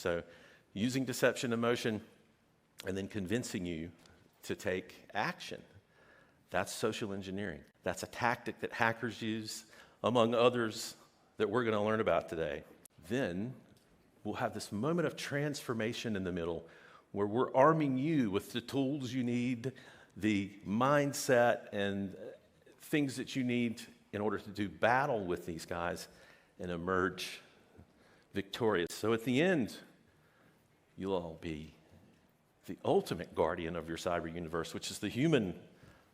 So using deception and emotion and then convincing you to take action. That's social engineering. That's a tactic that hackers use, among others that we're going to learn about today. Then we'll have this moment of transformation in the middle where we're arming you with the tools you need, the mindset and things that you need in order to do battle with these guys and emerge victorious. So at the end, you'll all be the ultimate guardian of your cyber universe, which is the human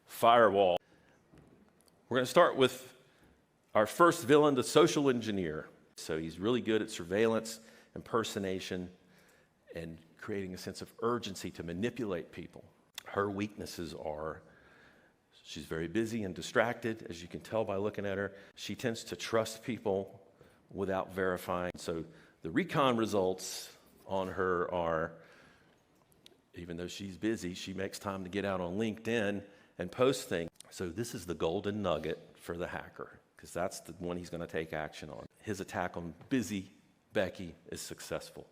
firewall. We're going to start with our first villain, the social engineer. So he's really good at surveillance, impersonation, and creating a sense of urgency to manipulate people. Her weaknesses are she's very busy and distracted, as you can tell by looking at her. She tends to trust people without verifying. So the recon results on her are, even though she's busy, she makes time to get out on LinkedIn and post things. So this is the golden nugget for the hacker, because that's the one he's going to take action on. His attack on busy Becky is successful.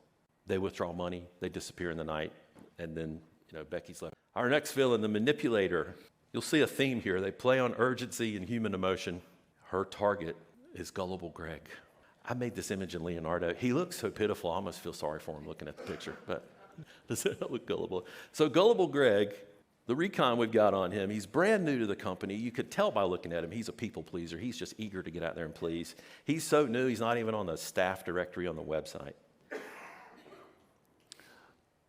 They withdraw money, they disappear in the night, and then Becky's left. Our next villain, the manipulator. You'll see a theme here. They play on urgency and human emotion. Her target is Gullible Greg. I made this image in Leonardo. He looks so pitiful, I almost feel sorry for him looking at the picture, but does it look gullible? So Gullible Greg, the recon we've got on him, he's brand new to the company. You could tell by looking at him, he's a people pleaser. He's just eager to get out there and please. He's so new, he's not even on the staff directory on the website.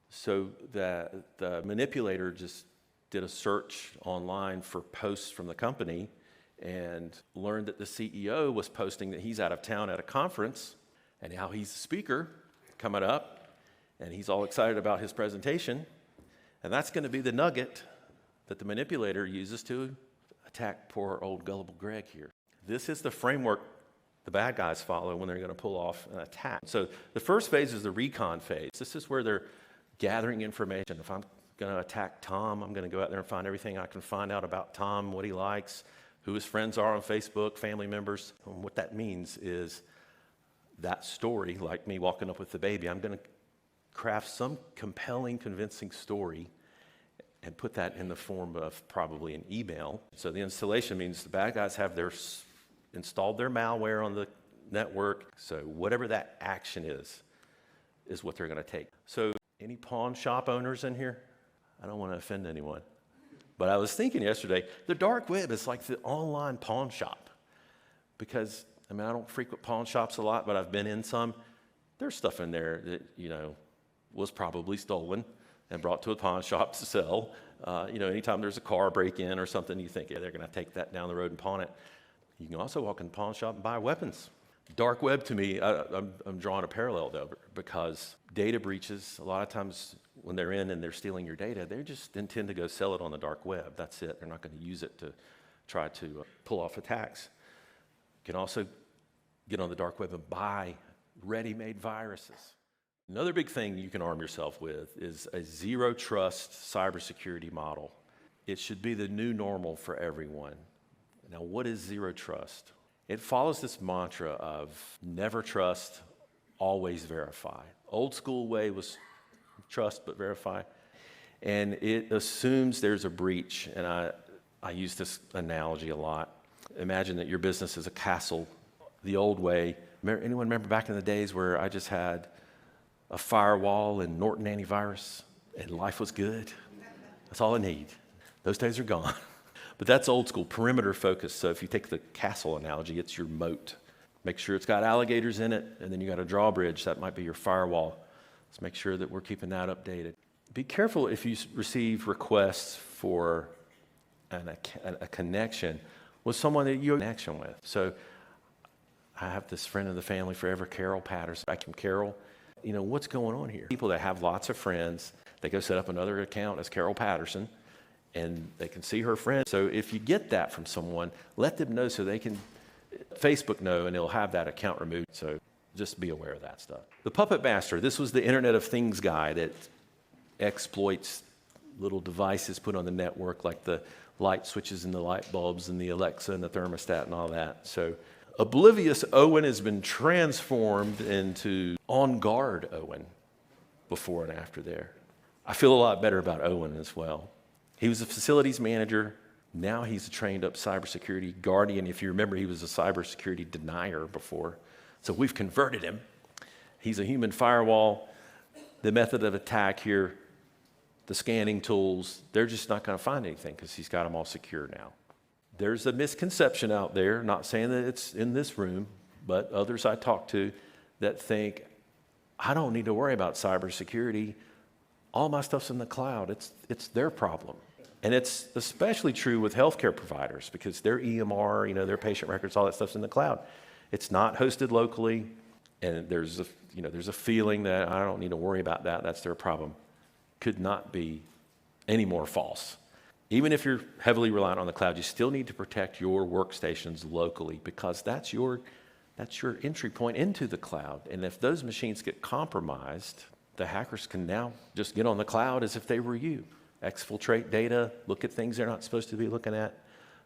So the manipulator just did a search online for posts from the company and learned that the CEO was posting that he's out of town at a conference, and now he's the speaker coming up, and he's all excited about his presentation. And that's going to be the nugget that the manipulator uses to attack poor old Gullible Greg here. This is the framework the bad guys follow when they're going to pull off an attack. So the first phase is the recon phase. This is where they're gathering information. If I'm going to attack Tom, I'm going to go out there and find everything I can find out about Tom, what he likes, who his friends are on Facebook, family members. And what that means is that story, like me walking up with the baby, I'm going to craft some compelling, convincing story and put that in the form of probably an email. So the installation means the bad guys have installed their malware on the network. So whatever that action is what they're going to take. So any pawn shop owners in here? I don't want to offend anyone. But I was thinking yesterday, the dark web is like the online pawn shop. Because, I don't frequent pawn shops a lot, but I've been in some. There's stuff in there that, was probably stolen and brought to a pawn shop to sell. Anytime there's a car break-in or something, you think, yeah, they're going to take that down the road and pawn it. You can also walk in the pawn shop and buy weapons. Dark web, to me, I'm drawing a parallel, though, because data breaches, a lot of times when they're in and they're stealing your data, they just intend to go sell it on the dark web. That's it. They're not going to use it to try to pull off attacks. You can also get on the dark web and buy ready-made viruses. Another big thing you can arm yourself with is a zero-trust cybersecurity model. It should be the new normal for everyone. Now, what is zero trust? It follows this mantra of never trust, always verify. Old school way was trust but verify. And it assumes there's a breach. And I use this analogy a lot. Imagine that your business is a castle the old way. Anyone remember back in the days where I just had a firewall and Norton antivirus and life was good? That's all I need. Those days are gone. But that's old school, perimeter focus. So if you take the castle analogy, it's your moat. Make sure it's got alligators in it, and then you got a drawbridge. That might be your firewall. Let's make sure that we're keeping that updated. Be careful if you receive requests for a connection with someone that you have a connection with. So I have this friend of the family forever, Carol Patterson. I can Carol. What's going on here? People that have lots of friends, they go set up another account as Carol Patterson, and they can see her friends. So if you get that from someone, let them know so they can Facebook know, and it'll have that account removed. So just be aware of that stuff. The Puppet Master, this was the Internet of Things guy that exploits little devices put on the network, like the light switches and the light bulbs and the Alexa and the thermostat and all that. So Oblivious Owen has been transformed into On Guard Owen. before and after there. I feel a lot better about Owen as well. He was a facilities manager. Now he's a trained up cybersecurity guardian. If you remember, he was a cybersecurity denier before. So we've converted him. He's a human firewall. The method of attack here, the scanning tools, they're just not going to find anything because he's got them all secure now. There's a misconception out there, not saying that it's in this room, but others I talk to that think, I don't need to worry about cybersecurity. All my stuff's in the cloud. It's their problem. And it's especially true with healthcare providers because their EMR, their patient records, all that stuff's in the cloud. It's not hosted locally, and there's a feeling that I don't need to worry about that. That's their problem. Could not be any more false. Even if you're heavily reliant on the cloud, you still need to protect your workstations locally because that's your entry point into the cloud. And if those machines get compromised, the hackers can now just get on the cloud as if they were you. Exfiltrate data, look at things they're not supposed to be looking at.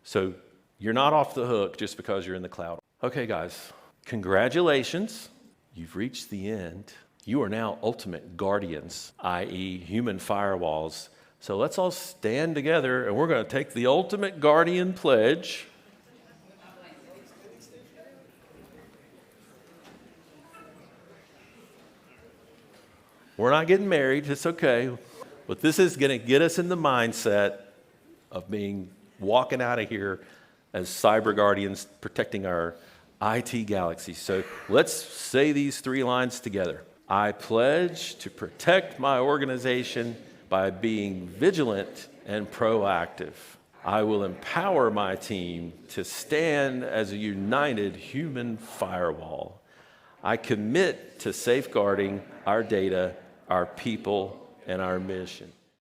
So you're not off the hook just because you're in the cloud. Okay, guys, congratulations. You've reached the end. You are now ultimate guardians, i.e. human firewalls. So let's all stand together and we're going to take the ultimate guardian pledge. We're not getting married, it's okay. But this is going to get us in the mindset of walking out of here as cyber guardians protecting our IT galaxy. So let's say these 3 lines together. I pledge to protect my organization by being vigilant and proactive. I will empower my team to stand as a united human firewall. I commit to safeguarding our data, our people, and our mission.